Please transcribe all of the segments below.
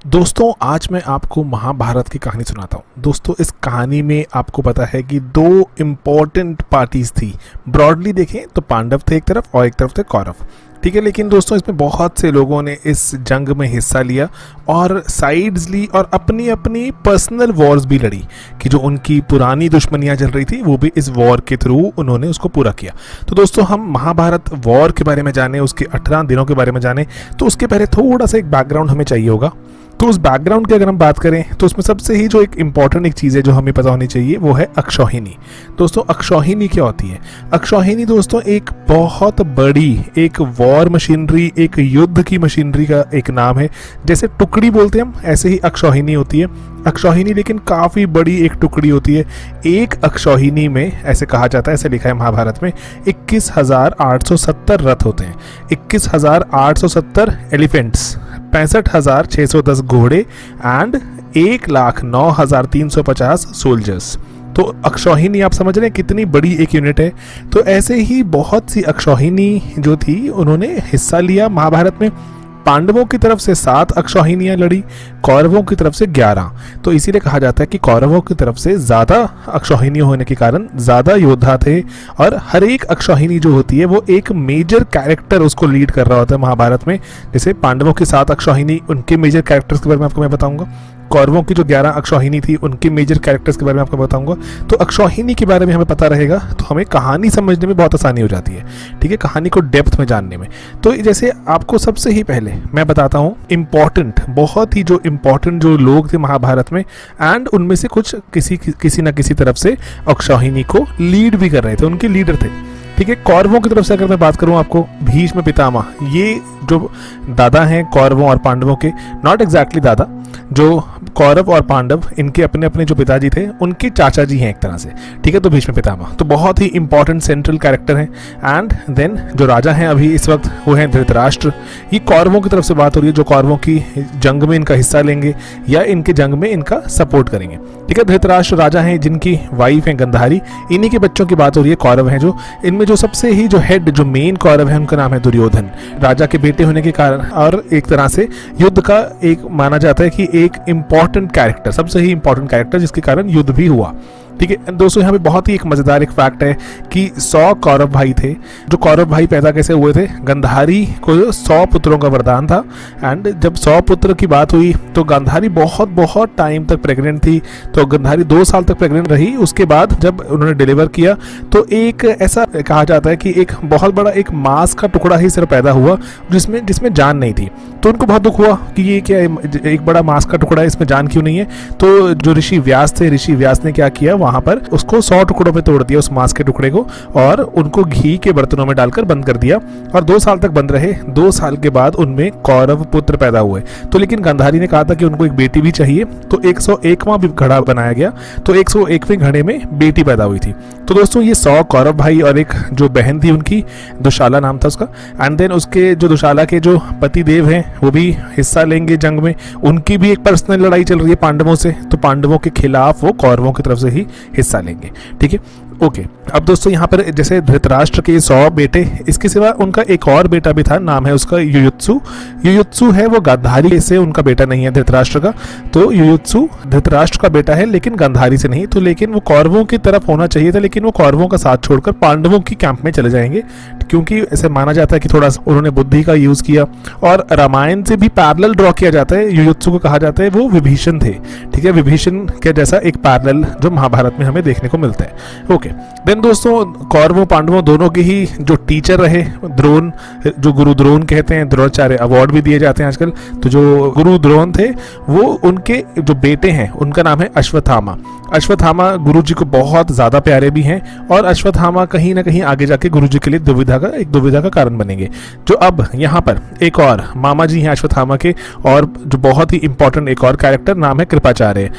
दोस्तों आज मैं आपको महाभारत की कहानी सुनाता हूँ। दोस्तों इस कहानी में आपको पता है कि दो इम्पोर्टेंट पार्टीज थी। ब्रॉडली देखें तो पांडव थे एक तरफ और एक तरफ थे कौरव, ठीक है। लेकिन दोस्तों इसमें बहुत से लोगों ने इस जंग में हिस्सा लिया और साइड्स ली और अपनी अपनी पर्सनल वॉर्स भी लड़ी कि जो उनकी पुरानी दुश्मनियां चल रही थी वो भी इस वॉर के थ्रू उन्होंने उसको पूरा किया। तो दोस्तों हम महाभारत वॉर के बारे में जाने, उसके 18 दिनों के बारे में जाने, तो उसके पहले थोड़ा सा एक बैकग्राउंड हमें चाहिए होगा। तो उस बैकग्राउंड की अगर हम बात करें तो उसमें सबसे ही जो एक इम्पॉर्टेंट एक चीज़ है जो हमें पता होनी चाहिए वो है अक्षौहिणी। दोस्तों अक्षौहिणी क्या होती है? अक्षौहिणी दोस्तों एक बहुत बड़ी एक वॉर मशीनरी, एक युद्ध की मशीनरी का एक नाम है। जैसे टुकड़ी बोलते हैं हम, ऐसे ही अक्षौहिणी होती है। अक्षौहिणी लेकिन काफ़ी बड़ी एक टुकड़ी होती है। एक अक्षौहिणी में ऐसे कहा जाता है, ऐसे लिखा है महाभारत में, 21,870 रथ होते हैं, 21,870 एलिफेंट्स, 65,610 घोड़े एंड 1,09,350 सोल्जर्स। तो अक्षौहिणी आप समझ रहे हैं कितनी बड़ी एक यूनिट है। तो ऐसे ही बहुत सी अक्षौहिणी जो थी उन्होंने हिस्सा लिया महाभारत में। पांडवों की तरफ से 7 अक्षौहिणियां लड़ी, कौरवों की तरफ से 11। तो इसीलिए कहा जाता है कि कौरवों की तरफ से ज़्यादा अक्षौहिणी होने के कारण ज़्यादा योद्धा थे और हर एक अक्षौहिणी जो होती है वो एक मेजर कैरेक्टर उसको लीड कर रहा होता है महाभारत में। जैसे पांडवों की 7 अक्षौहिणी, उनके मेजर कैरेक्टर्स के बारे में आपको मैं बताऊंगा। कौरवों की जो 11 अक्षौहिणी थी उनके मेजर कैरेक्टर्स के बारे में आपको बताऊंगा। तो अक्षौहिणी के बारे में हमें पता रहेगा तो हमें कहानी समझने में बहुत आसानी हो जाती है, ठीक है, कहानी को डेप्थ में जानने में। तो जैसे आपको सबसे ही पहले मैं बताता हूँ इम्पॉर्टेंट, बहुत ही जो इम्पॉर्टेंट जो लोग थे महाभारत में, एंड उनमें से कुछ किसी न किसी तरफ से अक्षौहिणी को लीड भी कर रहे थे, उनके लीडर थे, ठीक है। कौरवों की तरफ से अगर मैं बात करूं आपको, भीष्म पितामह, ये जो दादा हैं कौरवों और पांडवों के, नॉट एग्जैक्टली दादा, जो कौरव और पांडव इनके अपने अपने जो पिताजी थे उनके चाचा जी हैं एक तरह से, ठीक है। तो भीष्म पितामह तो बहुत ही इंपॉर्टेंट सेंट्रल कैरेक्टर हैं। एंड देन जो राजा हैं अभी इस वक्त वो हैं धृतराष्ट्र। ये कौरवों की तरफ से बात हो रही है, जो कौरवों की जंग में इनका हिस्सा लेंगे या इनके जंग में इनका सपोर्ट करेंगे, ठीक है। धृतराष्ट्र राजा हैं जिनकी वाइफ हैं गंधारी, इन्हीं के बच्चों की बात हो रही है। कौरव हैं जो इनमें जो सबसे ही जो हेड, जो मेन कौरव है उनका नाम है दुर्योधन, राजा के बेटे होने के कारण और एक तरह से युद्ध का एक माना जाता है कि एक इंपॉर्टेंट कैरेक्टर, सबसे ही इंपॉर्टेंट कैरेक्टर जिसके कारण युद्ध भी हुआ, ठीक है। दोस्तों यहाँ पे बहुत ही एक मजेदार एक फैक्ट है कि 100 कौरव भाई थे। जो कौरव भाई पैदा कैसे हुए थे? गंधारी को 100 पुत्रों का वरदान था। एंड जब 100 पुत्र की बात हुई तो गंधारी बहुत बहुत टाइम तक प्रेग्नेंट थी। तो गंधारी 2 साल तक प्रेग्नेंट रही। उसके बाद जब उन्होंने डिलीवर किया तो एक ऐसा कहा जाता है कि एक बहुत बड़ा एक मांस का टुकड़ा ही सिर्फ पैदा हुआ जिसमें जान नहीं थी। तो उनको बहुत दुख हुआ कि ये क्या एक बड़ा मांस का टुकड़ा है, इसमें जान क्यों नहीं है। तो जो ऋषि व्यास थे, ऋषि व्यास ने क्या किया, वहां पर उसको 100 टुकड़ों में तोड़ दिया, उस मांस के टुकड़े को, और उनको घी के बर्तनों में डालकर बंद कर दिया और 2 साल तक बंद रहे। 2 साल के बाद उनमें कौरव पुत्र पैदा हुए। तो लेकिन गंधारी ने कहा था कि उनको एक बेटी भी चाहिए, तो 101वां भी घड़ा बनाया गया। तो 101वें घड़े में बेटी पैदा हुई थी। तो दोस्तों ये 100 कौरव भाई और एक जो बहन थी उनकी, दुशाला नाम था उसका। एंड देन उसके जो दुशाला के जो पति देव हैं वो भी हिस्सा लेंगे जंग में। उनकी भी एक पर्सनल लड़ाई चल रही है पांडवों से, तो पांडवों के खिलाफ वो कौरवों की तरफ से ही हिस्सा लेंगे, ठीक है। ओके अब दोस्तों यहाँ पर जैसे धृतराष्ट्र के 100 बेटे, इसके सिवा उनका एक और बेटा भी था, नाम है उसका युयुत्सु। युयुत्सु है वो गांधारी से उनका बेटा नहीं है धृतराष्ट्र का। तो युयुत्सु धृतराष्ट्र का बेटा है लेकिन गांधारी से नहीं। तो लेकिन वो कौरवों की तरफ होना चाहिए था, लेकिन वो कौरवों का साथ छोड़कर पांडवों की कैंप में चले जाएंगे, क्योंकि ऐसे माना जाता है कि थोड़ा उन्होंने बुद्धि का यूज किया। और रामायण से भी पैरेलल ड्रॉ किया जाता है। युयुत्सु को कहा जाता है वो विभीषण थे, ठीक है। विभीषण के जैसा एक पैरेलल जो महाभारत में हमें देखने को मिलता है। ओके देन दोस्तों कौरवों पांडवों दोनों के ही जो टीचर रहे द्रोण, जो गुरु द्रोण कहते हैं, द्रोणाचार्य अवार्ड भी दिए जाते हैं आजकल। तो जो गुरु द्रोण थे वो उनके जो बेटे हैं उनका नाम है अश्वत्थामा। अश्वत्थामा गुरु जी को बहुत ज़्यादा प्यारे भी हैं और अश्वत्थामा कहीं ना कहीं आगे जाके गुरु जी के लिए दुविधा का कारण बनेंगे। जो अब यहाँ पर एक और मामा जी हैं अश्वत्थामा के, और जो बहुत ही इंपॉर्टेंट एक और कैरेक्टर, नाम है कृपाचार्य।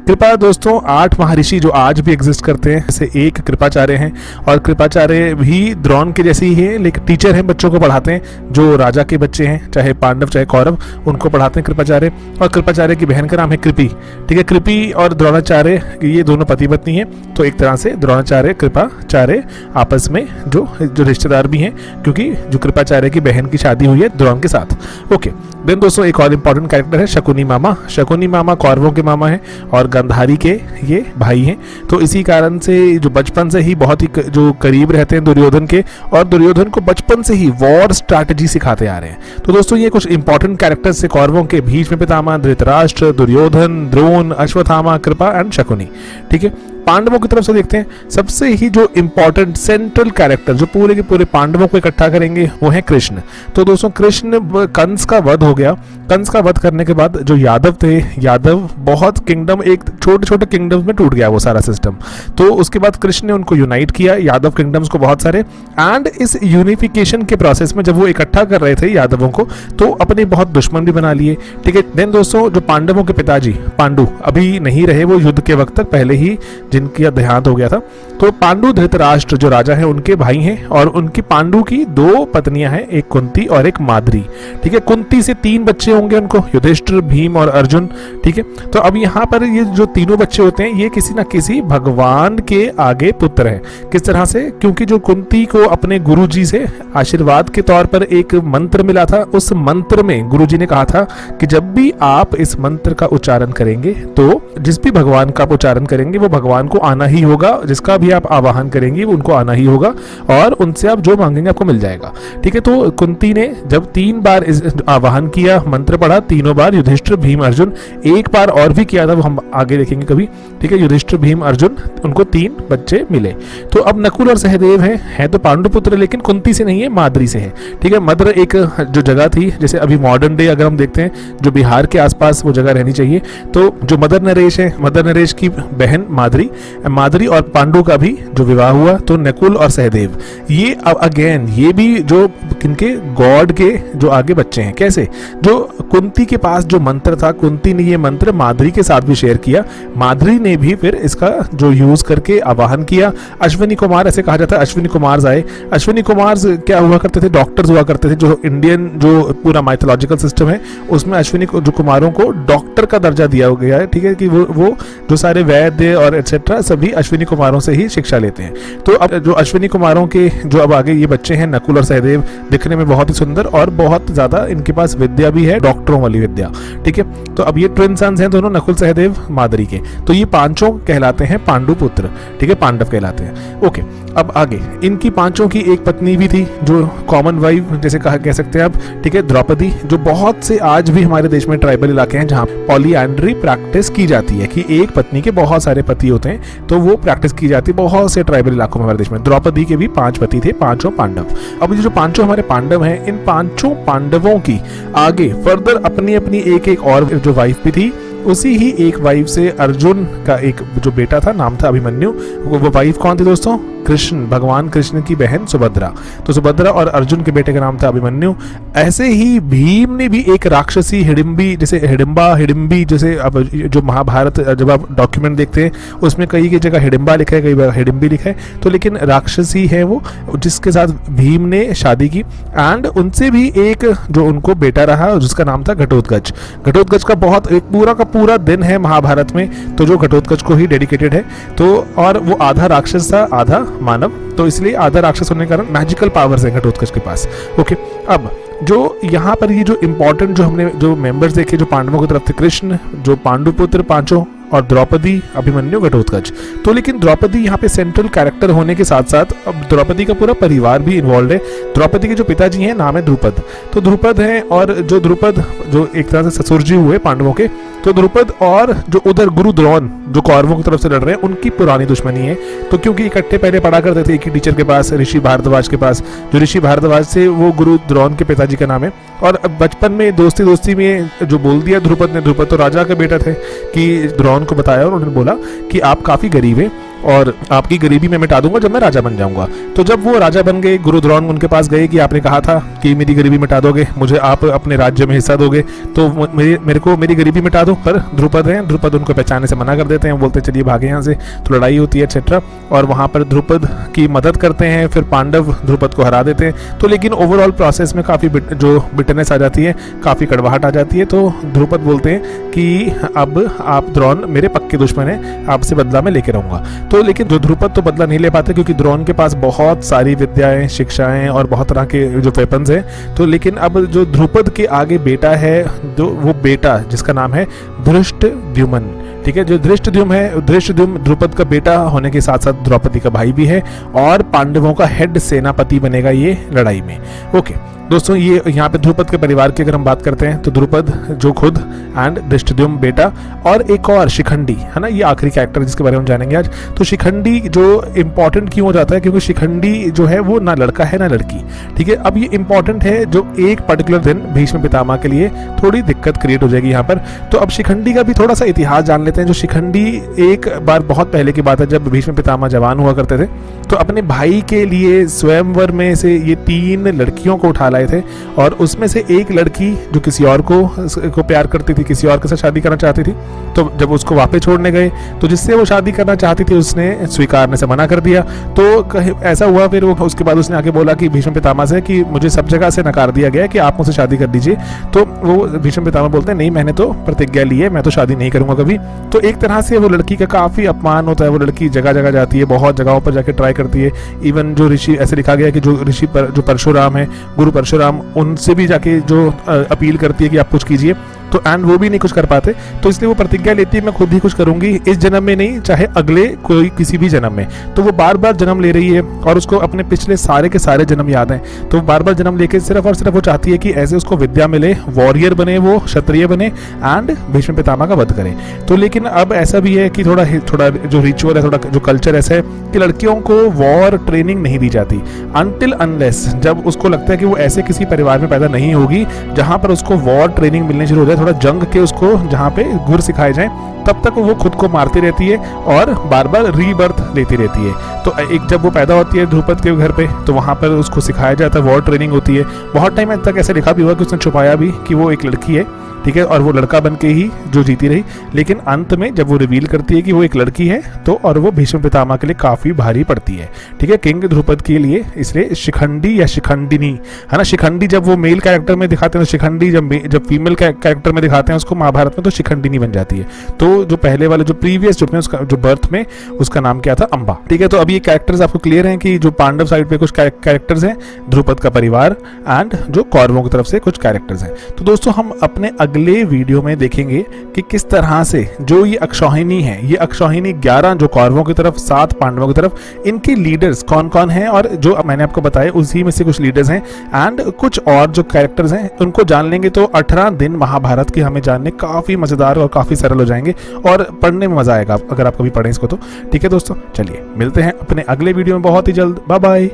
कृपा दोस्तों 8 महर्षि जो आज भी एग्जिस्ट करते हैं, जैसे एक कृपाचार्य हैं, और कृपाचार्य भी द्रोण के जैसे ही हैं, लेकिन टीचर हैं, बच्चों को पढ़ाते हैं, जो राजा के बच्चे हैं, चाहे पांडव चाहे कौरव, उनको पढ़ाते हैं कृपाचार्य। और कृपाचार्य की बहन का नाम है कृपी, ठीक है। कृपी और द्रोणाचार्य ये दोनों पति पत्नी हैं, तो एक तरह से द्रोणाचार्य कृपाचार्य आपस में जो रिश्तेदार भी हैं, क्योंकि जो कृपाचार्य की बहन की शादी हुई है द्रोण के साथ। ओके, देन दोस्तों एक और इंपॉर्टेंट कैरेक्टर है शकुनी मामा। शकुनी मामा कौरवों के मामा हैं और गांधारी के ये भाई हैं, तो इसी कारण से जो बचपन से ही बहुत ही जो करीब रहते हैं दुर्योधन के, और दुर्योधन को बचपन से ही वॉर स्ट्रैटेजी सिखाते आ रहे हैं। तो दोस्तों ये कुछ इंपॉर्टेंट कैरेक्टर्स से कौरवों के, भीष्म पितामह, धृतराष्ट्र, दुर्योधन, द्रोण, अश्वत्थामा, कृपा एंड शकुनी, ठीक है। पांडवों की तरफ से देखते हैं, सबसे ही जो इंपॉर्टेंट सेंट्रल कैरेक्टर जो पूरे के पूरे पांडवों को इकट्ठा करेंगे वो है कृष्ण। तो दोस्तों कृष्ण, कंस का वध हो गया, कंस का वध करने के बाद जो यादव थे, यादव बहुत किंगडम, एक छोटे छोटे किंगडम्स में टूट गया वो सारा सिस्टम। तो उसके बाद कृष्ण ने उनको यूनाइट किया, यादव किंगडम्स को बहुत सारे, एंड इस यूनिफिकेशन के प्रोसेस में जब वो इकट्ठा कर रहे थे यादवों को, तो अपने बहुत दुश्मन भी बना लिए, ठीक है। देन दोस्तों जो पांडवों के पिताजी पांडु अभी नहीं रहे, वो युद्ध के वक्त तक पहले ही जिनका देहांत हो गया था, तो पांडु धृतराष्ट्र जो राजा हैं उनके भाई हैं, और उनकी पांडु की 2 पत्नियां हैं, एक कुंती और एक माद्री, ठीक है। कुंती से 3 बच्चे होंगे उनको, युधिष्ठिर, भीम और अर्जुन, ठीक है। तो अब यहाँ पर ये जो तीनों बच्चे होते हैं ये किसी ना किसी भगवान के आगे पुत्र हैं। किस तरह से? क्योंकि जो कुंती को अपने गुरुजी से आशीर्वाद के तौर पर एक मंत्र मिला था, उस मंत्र में गुरुजी ने कहा था कि जब भी आप इस मंत्र का उच्चारण करेंगे तो जिस भी भगवान का आप उच्चारण करेंगे वो भगवान को आना ही होगा, जिसका भी आप आवाहन करेंगे वो उनको आना ही होगा, और उनसे आप जो मांगेंगे आपको मिल जाएगा, ठीक है। तो कुंती ने जब 3 बार इस आवाहन किया, मंत्र पढ़ा, तीनों बार युधिष्ठिर, भीम, अर्जुन, एक बार और भी किया था, वो हम आगे देखेंगे कभी, ठीक है। युधिष्ठिर, भीम, अर्जुन, उनको 3 बच्चे मिले। तो अब नकुल और सहदेव है तो पांडुपुत्र, लेकिन कुंती से नहीं है, माद्री से है, ठीक है। मद्र एक जो जगह थी, जैसे अभी मॉडर्न डे अगर हम देखते हैं, जो बिहार के आसपास वो जगह रहनी चाहिए, तो जो मदर नरेश है, मदर नरेश की बहन माद्री और पांडु का भी जो विवाह हुआ, तो नकुल और सहदेव, ये अगेन ये भी जो किनके, गॉड के जो आगे बच्चे हैं। कैसे? जो कुंती के पास जो मंत्र था, कुंती ने ये मंत्र माद्री के साथ भी शेयर किया, माद्री ने भी फिर इसका जो यूज करके आवाहन किया। अश्विनी कुमार, ऐसे कहा जाता है, अश्विनी कुमार आए। अश्विनी कुमार क्या हुआ करते थे? डॉक्टर्स हुआ करते थे। जो इंडियन जो पूरा माइथोलॉजिकल सिस्टम है उसमें अश्विनी जो कुमारों को डॉक्टर का दर्जा दिया गया है, ठीक है, कि वो जो सारे वैद्य और एटसेट्रा सभी अश्विनी कुमारों से ही शिक्षा लेते हैं। तो अब जो अश्विनी कुमारों के जो अब आगे ये बच्चे हैं नकुल और सहदेव, दिखने में बहुत ही सुंदर और बहुत ज्यादा इनके पास विद्या भी है, डॉक्टरों वाली विद्या, ठीक है। तो अब ये ट्विन सन्स हैं दोनों, नकुल सहदेव माद्री के, तो ये 5 कहलाते हैं पांडुपुत्र, ठीक है, पांडव कहलाते हैं। ओके, अब आगे इनकी 5 की एक पत्नी भी थी जो कॉमन वाइफ जैसे कह सकते हैं आप, ठीक है, द्रौपदी, जो बहुत से आज भी हमारे देश में ट्राइबल इलाके हैं जहाँ पॉलीएंड्री प्रैक्टिस की जाती है कि एक पत्नी के बहुत सारे पति होते हैं, तो वो प्रैक्टिस की जाती है बहुत से ट्राइबल इलाकों में हमारे देश में। द्रौपदी के भी 5 पति थे, 5 पांडव। अब ये जो 5 हमारे पांडव हैं, इन 5 पांडवों की आगे फर्दर अपनी अपनी एक और जो वाइफ भी थी, उसी ही एक वाइफ से अर्जुन का एक जो बेटा था, नाम था अभिमन्यु। वो वाइफ कौन थी दोस्तों? कृष्ण, भगवान कृष्ण की बहन सुभद्रा। तो सुभद्रा और अर्जुन के बेटे का नाम था अभिमन्यु। ऐसे ही भीम ने भी एक राक्षसी हिडिंबी, जैसे हिडिंबी, जैसे अब जो महाभारत जब आप डॉक्यूमेंट देखते हैं उसमें कई की जगह हिडिंबा लिखा है, कई बार हिडिंबी लिखा है, तो लेकिन राक्षसी है वो, जिसके साथ भीम ने शादी की, एंड उनसे भी एक जो उनको बेटा रहा जिसका नाम था घटोत्कच। घटोत्कच का बहुत एक पूरा दिन है महाभारत में, तो जो घटोत्कच को ही डेडिकेटेड है। तो और वो आधा राक्षस था आधा मानव, तो इसलिए आधा राक्षस होने के कारण मैजिकल पावर्स है घटोत्कच के पास। ओके, अब जो यहाँ पर ये जो इंपॉर्टेंट जो हमने जो मेंबर्स देखे जो पांडवों की तरफ थे, कृष्ण, जो पांडुपुत्र 5 और द्रौपदी, अभिमन्यु, घटोत्कच। तो लेकिन द्रौपदी यहाँ पे सेंट्रल कैरेक्टर होने के साथ साथ अब द्रौपदी का पूरा परिवार भी इन्वॉल्व है। द्रौपदी के जो पिताजी हैं नाम है द्रुपद, तो द्रुपद हैं, और जो द्रुपद जो एक तरह से ससुर जी हुए पांडवों के, तो द्रुपद और जो उधर गुरु द्रोण जो कौरवों की तरफ से लड़ रहे हैं उनकी पुरानी दुश्मनी है। तो क्योंकि इकट्ठे पहले पढ़ा करते थे एक ही टीचर के पास, ऋषि भारद्वाज के पास, जो ऋषि भारद्वाज से वो गुरु द्रोण के पिताजी का नाम है। और बचपन में दोस्ती में जो बोल दिया द्रुपद ने, द्रुपद तो राजा के बेटा थे, कि द्रोण को बताया और उन्होंने बोला कि आप काफी गरीब हैं, और आपकी गरीबी मैं मिटा दूंगा जब मैं राजा बन जाऊंगा। तो जब वो राजा बन गए, गुरु द्रोण उनके पास गए कि आपने कहा था कि मेरी गरीबी मिटा दोगे, मुझे आप अपने राज्य में हिस्सा दोगे, तो मेरे को मेरी गरीबी मिटा दो। पर द्रुपद उनको पहचानने से मना कर देते हैं, बोलते चलिए भागे यहाँ से। तो लड़ाई होती है एक्सेट्रा, और वहाँ पर द्रुपद की मदद करते हैं, फिर पांडव द्रुपद को हरा देते हैं। तो लेकिन ओवरऑल प्रोसेस में काफ़ी जो बिटरनेस आ जाती है, काफ़ी कड़वाहट आ जाती है। तो द्रुपद बोलते हैं कि अब आप द्रोण मेरे पक्के दुश्मन हैं, आपसे बदला मैं लेके रहूँगा। तो लेकिन जो द्रुपद तो बदला नहीं ले पाते, क्योंकि द्रोण के पास बहुत सारी विद्याएं, शिक्षाएं और बहुत तरह के जो वेपन्स हैं। तो लेकिन अब जो द्रुपद के आगे बेटा है, जो वो बेटा जिसका नाम है धृष्टद्युम्न, ठीक है, जो धृष्टद्युम्न है, धृष्टद्युम्न द्रुपद का बेटा होने के साथ साथ द्रौपदी का भाई भी है, और पांडवों का हेड सेनापति बनेगा ये लड़ाई में। ओके दोस्तों, ये यहाँ पे द्रुपद के परिवार की अगर हम बात करते हैं, तो द्रुपद जो खुद एंड धृष्टद्युम्न बेटा, और एक और शिखंडी है ना, ये आखिरी कैरेक्टर जिसके बारे में हम जानेंगे आज। तो शिखंडी जो इंपॉर्टेंट क्यों हो जाता है, क्योंकि शिखंडी जो है वो ना लड़का है ना लड़की, ठीक है। अब ये इंपॉर्टेंट है, जो एक पर्टिकुलर दिन भीष्म पितामह के लिए थोड़ी दिक्कत क्रिएट हो जाएगी यहाँ पर। तो अब शिखंडी का भी थोड़ा सा इतिहास जान लेते हैं। जो शिखंडी एक बार बहुत पहले की बात है, जब भीष्म पितामह जवान हुआ करते थे, तो अपने भाई के लिए स्वयंवर में से ये 3 लड़कियों को उठा लाए थे, और उसमें से एक लड़की जो किसी और को प्यार करती थी, किसी और के साथ शादी करना चाहती थी। तो जब उसको वापस छोड़ने गए, तो जिससे वो शादी करना चाहती थी उसने स्वीकारने से मना कर दिया। तो ऐसा हुआ, फिर वो उसके बाद उसने आके बोला कि भीष्म पितामह से कि मुझे सब जगह से नकार दिया गया है कि आप मुझसे शादी कर दीजिए। तो वो भीष्म पितामह बोलते हैं नहीं, मैंने तो प्रतिज्ञा ली है, मैं तो शादी नहीं करूंगा कभी। तो एक तरह से वो लड़की का काफी अपमान होता है। वो लड़की जगह जगह जाती है, बहुत जगहों पर जाके ट्राई करती है। इवन जो ऋषि, ऐसे लिखा गया कि जो ऋषि जो परशुराम है, गुरु परशुराम, उनसे भी जाके जो अपील करती है कि आप कुछ कीजिए, तो एंड वो भी नहीं कुछ कर पाते। तो इसलिए वो प्रतिज्ञा लेती है मैं खुद ही कुछ करूंगी, इस जन्म में नहीं, चाहे अगले कोई किसी भी जन्म में। तो वो बार बार जन्म ले रही है, और उसको अपने पिछले सारे के सारे जन्म याद हैं। तो बार बार जन्म लेके सिर्फ और सिर्फ वो चाहती है कि ऐसे उसको विद्या मिले, वॉरियर बने, वो क्षत्रिय बने, एंड भीष्म पितामह का वध करे। तो लेकिन अब ऐसा भी है कि थोड़ा जो रिचुअल है, थोड़ा जो कल्चर ऐसा है कि लड़कियों को वॉर ट्रेनिंग नहीं दी जाती अनटिल अनलेस जब उसको लगता है कि वो ऐसे किसी परिवार में पैदा नहीं होगी जहां पर उसको वॉर ट्रेनिंग मिलनी शुरू हो जाए, थोड़ा जंग के उसको जहां पे गुर सिखाए जाएं, तब तक वो खुद को मारती रहती है और बार बार रीबर्थ लेती रहती है। तो एक जब वो पैदा होती है द्रुपद के घर पे, तो वहां पर उसको सिखाया जाता है, वॉर ट्रेनिंग होती है। बहुत टाइम तक ऐसे लिखा भी हुआ कि उसने छुपाया भी कि वो एक लड़की है, ठीक है, और वो लड़का बन के ही जो जीती रही। लेकिन अंत में जब वो रिवील करती है कि वो एक लड़की है, तो और वो भीष्म पितामह के लिए काफी भारी पड़ती है, ठीक है, किंग द्रुपद के लिए। इसलिए शिखंडी या शिखंडिनी है ना, शिखंडी जब वो मेल कैरेक्टर में दिखाते हैं, तो शिखंडी जब फीमेल कैरेक्टर में दिखाते हैं उसको महाभारत में, तो शिखंडिनी बन जाती है। तो जो पहले वाले जो प्रीवियस जो उसका जो बर्थ में उसका नाम क्या था, अंबा, ठीक है। तो अब ये कैरेक्टर्स आपको क्लियर हैं कि जो पांडव साइड पे कुछ कैरेक्टर्स हैं, द्रुपद का परिवार, एंड जो कौरवों की तरफ से कुछ कैरेक्टर्स हैं। तो दोस्तों हम अपने अगले वीडियो में देखेंगे कि किस तरह से जो ये अक्षौहिणी है, ये अक्षौहिणी 11 जो कौरवों की तरफ, 7 पांडवों की तरफ, इनके लीडर्स कौन कौन हैं, और जो मैंने आपको बताया उसी में से कुछ लीडर्स हैं, एंड कुछ और जो कैरेक्टर्स हैं उनको जान लेंगे। तो 18 दिन महाभारत की हमें जानने काफी मजेदार और काफी सरल हो जाएंगे, और पढ़ने में मजा आएगा अगर आप कभी पढ़ें इसको तो। ठीक है दोस्तों, चलिए मिलते हैं अपने अगले वीडियो में बहुत ही जल्द। Bye bye.